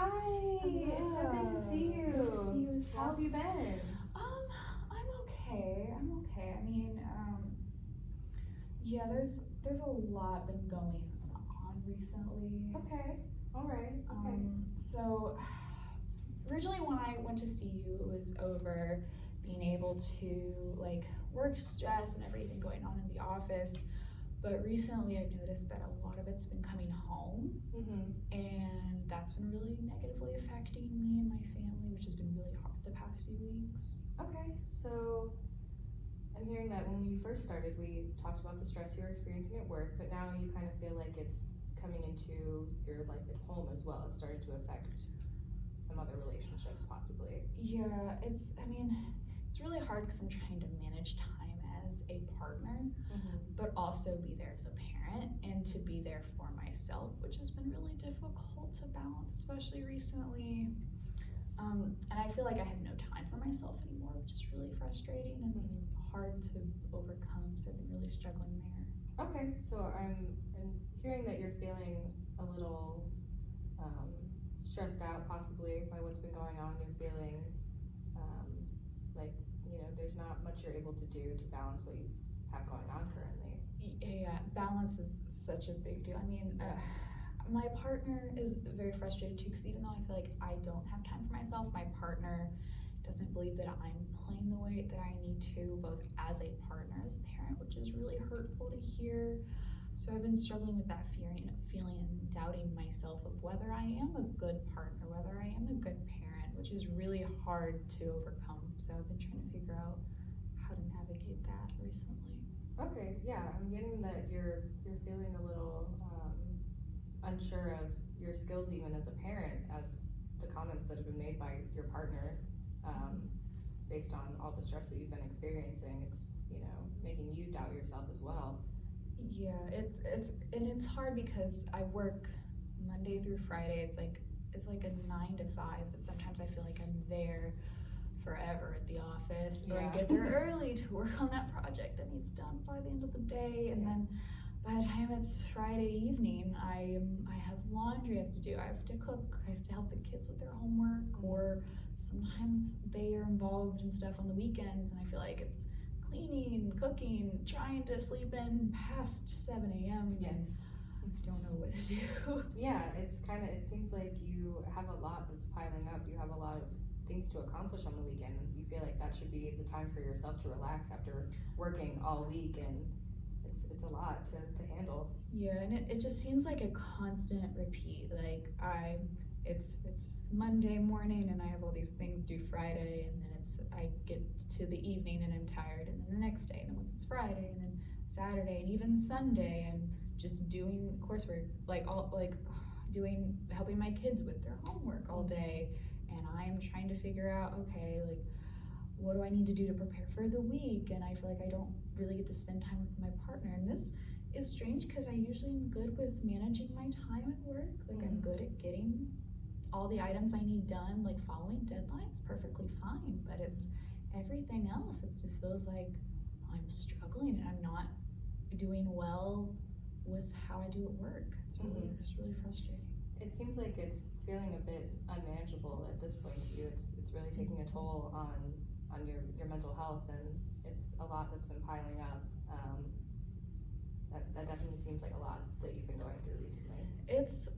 Hi. It's so good to see you. Good to see you as well. How have you been? I'm okay. I mean, yeah, there's a lot been going on recently. Okay. All right. Okay. So originally when I went to see you, it was over being able to like work stress and everything going on in the office. But recently I've noticed that a lot of it's been coming home, and that's been really negatively affecting me and my family, which has been really hard the past few weeks. Okay. So I'm hearing that when you first started, we talked about the stress you were experiencing at work, but now you kind of feel like it's coming into your life at home as well. It's starting to affect some other relationships, possibly. Yeah, it's really hard because I'm trying to manage time as a partner, but also be there as a parent and to be there for myself, which has been really difficult to balance, especially recently. And I feel like I have no time for myself anymore, which is really frustrating and hard to overcome. So I've been really struggling there. Okay. So I'm hearing that you're feeling a little stressed out, possibly by what's been going on. You're feeling like there's not much you're able to do to balance what you have going on currently. Yeah, balance is such a big deal. I mean, my partner is very frustrated too because even though I feel like I don't have time for myself, my partner doesn't believe that I'm playing the way that I need to, both as a partner, as a parent, which is really hurtful to hear. So I've been struggling with that feeling and doubting myself of whether I am a good partner, whether I am a good parent, which is really hard to overcome. So I've been trying to figure out how to navigate that recently. Okay, yeah, I'm getting that you're feeling a little unsure of your skills even as a parent, as the comments that have been made by your partner, based on all the stress that you've been experiencing. It's making you doubt yourself as well. Yeah, it's hard because I work Monday through Friday. It's like a 9 to 5, but sometimes I feel like I'm there forever at the office, or I get there early to work on that project that needs done by the end of the day, and then by the time it's Friday evening, I have laundry I have to do, I have to cook, I have to help the kids with their homework, or sometimes they are involved in stuff on the weekends, and I feel like it's cleaning, cooking, trying to sleep in past 7 a.m. Yes. I don't know what to do. Yeah, it seems like you have a lot that's piling up. You have a lot of things to accomplish on the weekend, and you feel like that should be the time for yourself to relax after working all week, and it's a lot to handle. Yeah, and it just seems like a constant repeat. Like it's Monday morning and I have all these things due Friday, and then I get to the evening and I'm tired, and then the next day, and then once it's Friday, and then Saturday, and even Sunday, I'm just doing coursework, helping my kids with their homework all day, and I'm trying to figure out, okay, like, what do I need to do to prepare for the week? And I feel like I don't really get to spend time with my partner, and this is strange because I usually am good with managing my time at work. Like, I'm good at getting all the items I need done, like following deadlines perfectly fine, but it's everything else. It just feels like I'm struggling and I'm not doing well with how I do at work. It's really frustrating. It seems like it's feeling a bit unmanageable at this point to you. It's really taking a toll on your mental health, and it's a lot that's been piling up. That definitely seems like a lot that you've been going through recently. It's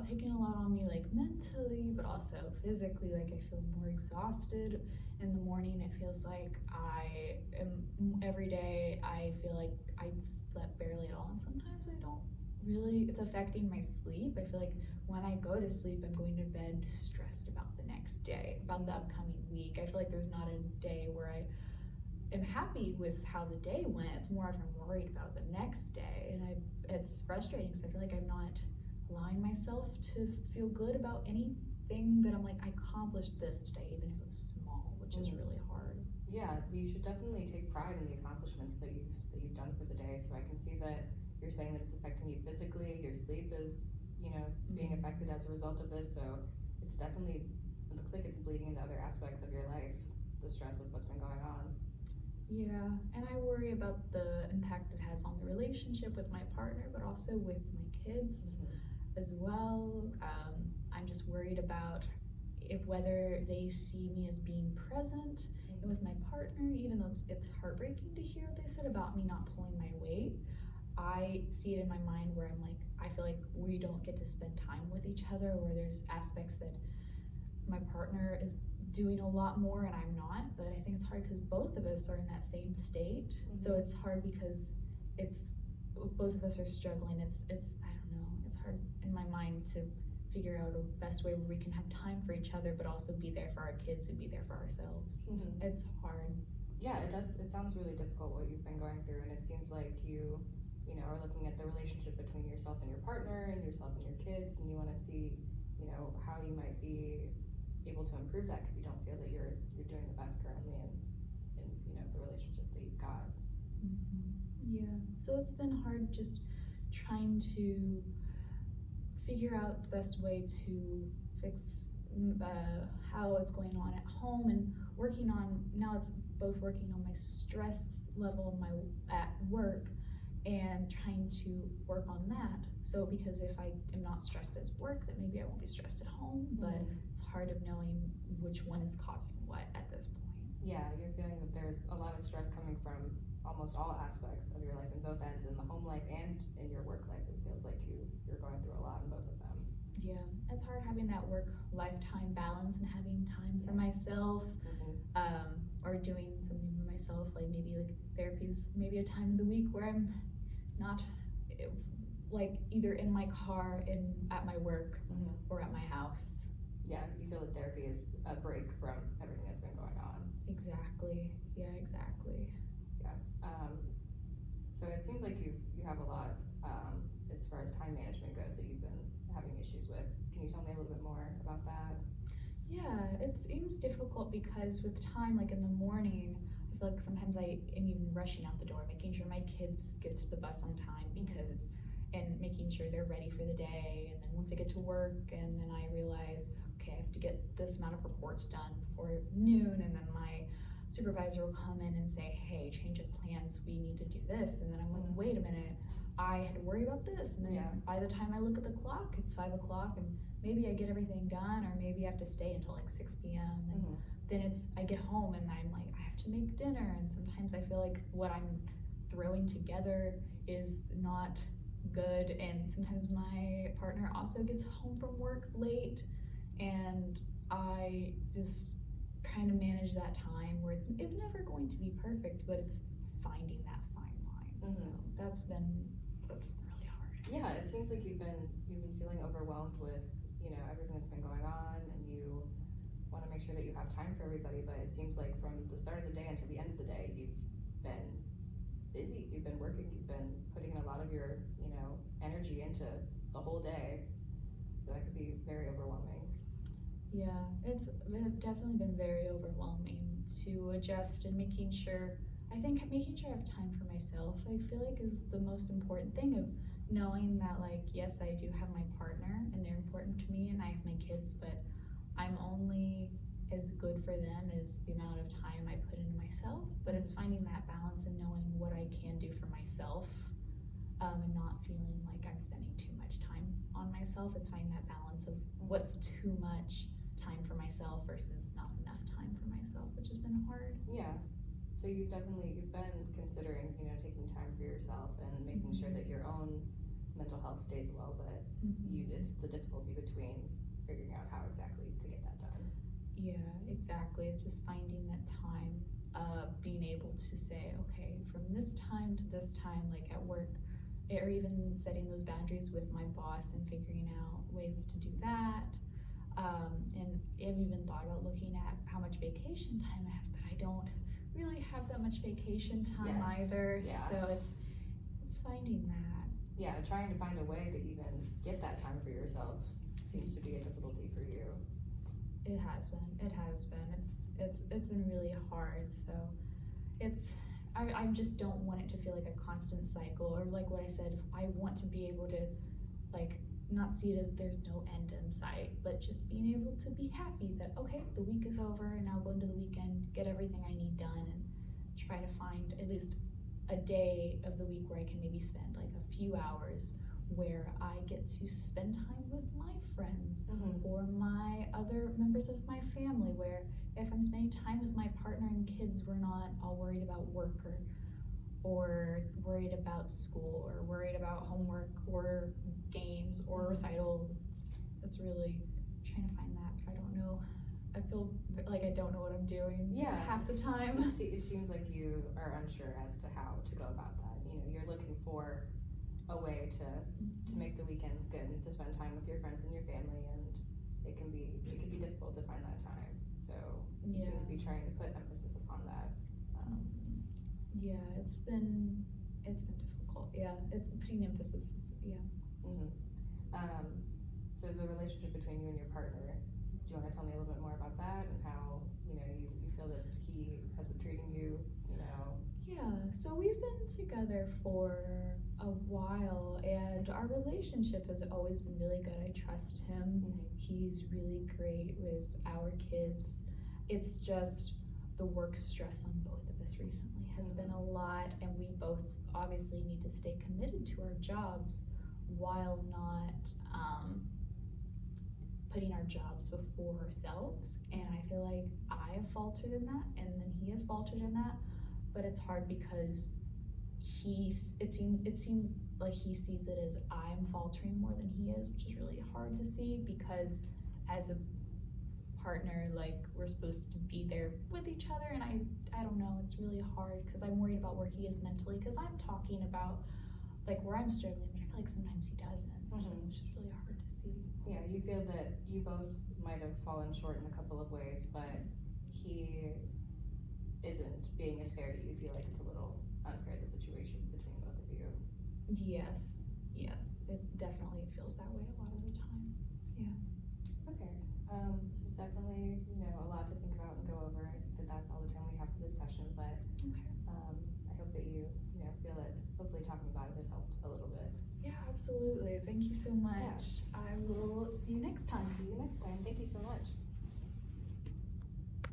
taking a lot on me, like mentally, but also physically. Like, I feel more exhausted in the morning. It feels like I am every day. I feel like I slept barely at all, and sometimes I don't really. It's affecting my sleep. I feel like when I go to sleep, I'm going to bed stressed about the next day, about the upcoming week. I feel like there's not a day where I am happy with how the day went. It's more if I'm worried about the next day, and it's frustrating because I feel like I'm not allowing myself to feel good about anything that I'm like, I accomplished this today, even if it was small, which is really hard. Yeah, you should definitely take pride in the accomplishments that you've done for the day. So I can see that you're saying that it's affecting you physically. Your sleep is being affected as a result of this. So it looks like it's bleeding into other aspects of your life, the stress of what's been going on. Yeah, and I worry about the impact it has on the relationship with my partner, but also with my kids as well. I I'm just worried about whether they see me as being present and with my partner, even though it's heartbreaking to hear what they said about me not pulling my weight. I see it in my mind where I'm like, I feel like we don't get to spend time with each other, where there's aspects that my partner is doing a lot more and I'm not. But I think it's hard because both of us are in that same state. So it's hard because it's both of us are struggling. It's I don't know, it's hard in my mind to figure out a best way where we can have time for each other but also be there for our kids and be there for ourselves. It's hard. Yeah, it does. It sounds really difficult what you've been going through, and it seems like you know, are looking at the relationship between yourself and your partner and yourself and your kids, and you want to see, you know, how you might be able to improve that because you don't feel that you're doing the best currently in you know, the relationship that you've got. Yeah, so it's been hard just trying to figure out the best way to fix how it's going on at home, and working on, now it's both working on my stress level at work and trying to work on that. So because if I am not stressed at work, then maybe I won't be stressed at home, but it's hard of knowing which one is causing what at this point. Yeah, you're feeling that there's a lot of stress coming from almost all aspects of your life in both ends, in the home life and in your work life. It feels like you're going through a lot in both of them. Yeah, it's hard having that work lifetime balance and having time for myself, or doing something for myself, like maybe like therapy's maybe a time of the week where I'm not like either in my car at my work or at my house. Yeah, you feel that therapy is a break from everything that's been going on. Exactly. Yeah, exactly. Yeah. So it seems like you have a lot as far as time management goes that you've been having issues with. Can you tell me a little bit more about that? Yeah, it seems difficult because with time, like in the morning, I feel like sometimes I am even rushing out the door, making sure my kids get to the bus on time and making sure they're ready for the day. And then once I get to work, and then I realize, okay, I have to get this amount of reports done before noon, and then my supervisor will come in and say, hey, change of plans, we need to do this. And then I'm like, wait a minute, I had to worry about this. And then by the time I look at the clock, it's 5 o'clock, and maybe I get everything done, or maybe I have to stay until like 6 p.m. And then I get home and I'm like, I have to make dinner. And sometimes I feel like what I'm throwing together is not good. And sometimes my partner also gets home from work late, and I just trying to manage that time where it's never going to be perfect, but it's finding that fine line. So that's really hard. Yeah, it seems like you've been feeling overwhelmed with, you know, everything that's been going on, and you want to make sure that you have time for everybody, but it seems like from the start of the day until the end of the day, you've been busy, you've been working, you've been putting a lot of your, you know, energy into the whole day, so that could be very overwhelming. Yeah, it's definitely been very overwhelming to adjust and making sure I have time for myself, I feel like is the most important thing, of knowing that, like, yes, I do have my partner and they're important to me, and I have my kids, but I'm only as good for them as the amount of time I put into myself. But it's finding that balance and knowing what I can do for myself, and not feeling like I'm spending too much time on myself. It's finding that balance of what's too much time for myself versus not enough time for myself, which has been hard. Yeah. So you've been considering, you know, taking time for yourself and making sure that your own mental health stays well, but it's the difficulty between figuring out how exactly to get that done. Yeah, exactly. It's just finding that time, being able to say, okay, from this time to this time, like at work, or even setting those boundaries with my boss and figuring out ways to do that. And I've even thought about looking at how much vacation time I have, but I don't really have that much vacation time either. Yeah. So it's finding that. Yeah, trying to find a way to even get that time for yourself seems to be a difficulty for you. It has been. It's been really hard. So I just don't want it to feel like a constant cycle, or like what I said, I want to be able to, like, not see it as there's no end in sight, but just being able to be happy that, okay, the week is over and now go into the weekend, get everything I need done, and try to find at least a day of the week where I can maybe spend like a few hours where I get to spend time with my friends, or my other members of my family, where if I'm spending time with my partner and kids, we're not all worried about work or worried about school or worried about homework or games or recitals. It's really trying to find that, but I don't know. I feel like I don't know what I'm doing half the time. It seems like you are unsure as to how to go about that. You know, you're looking for a way to make the weekends good and to spend time with your friends and your family, and it can be difficult to find that time. So you seem to be trying to put emphasis upon that. Yeah, it's been difficult. Yeah, it's putting emphasis. Yeah. So the relationship between you and your partner, do you want to tell me a little bit more about that and how, you know, you feel that he has been treating you, you know? Yeah, so we've been together for a while and our relationship has always been really good. I trust him. He's really great with our kids. It's just the work stress on both of us recently has been a lot, and we both obviously need to stay committed to our jobs while not putting our jobs before ourselves. And I feel like I have faltered in that, and then he has faltered in that. But it's hard because it seems like he sees it as I'm faltering more than he is, which is really hard to see because as a partner, like, we're supposed to be there with each other, and I don't know, it's really hard because I'm worried about where he is mentally, because I'm talking about like where I'm struggling, but I feel like sometimes he doesn't, which is really hard to see. Yeah, you feel that you both might have fallen short in a couple of ways, but he isn't being as fair to you. You feel like it's a little unfair, the situation between both of you. Yes, it definitely feels that way a lot of the time. Yeah. Okay. This is definitely, you know, a lot to think about and go over. I think that that's all the time we have for this session, but I hope that you know, feel that hopefully talking about it has helped a little bit. Yeah, absolutely. Thank you so much. I will see you next time. See you next time. Thank you so much.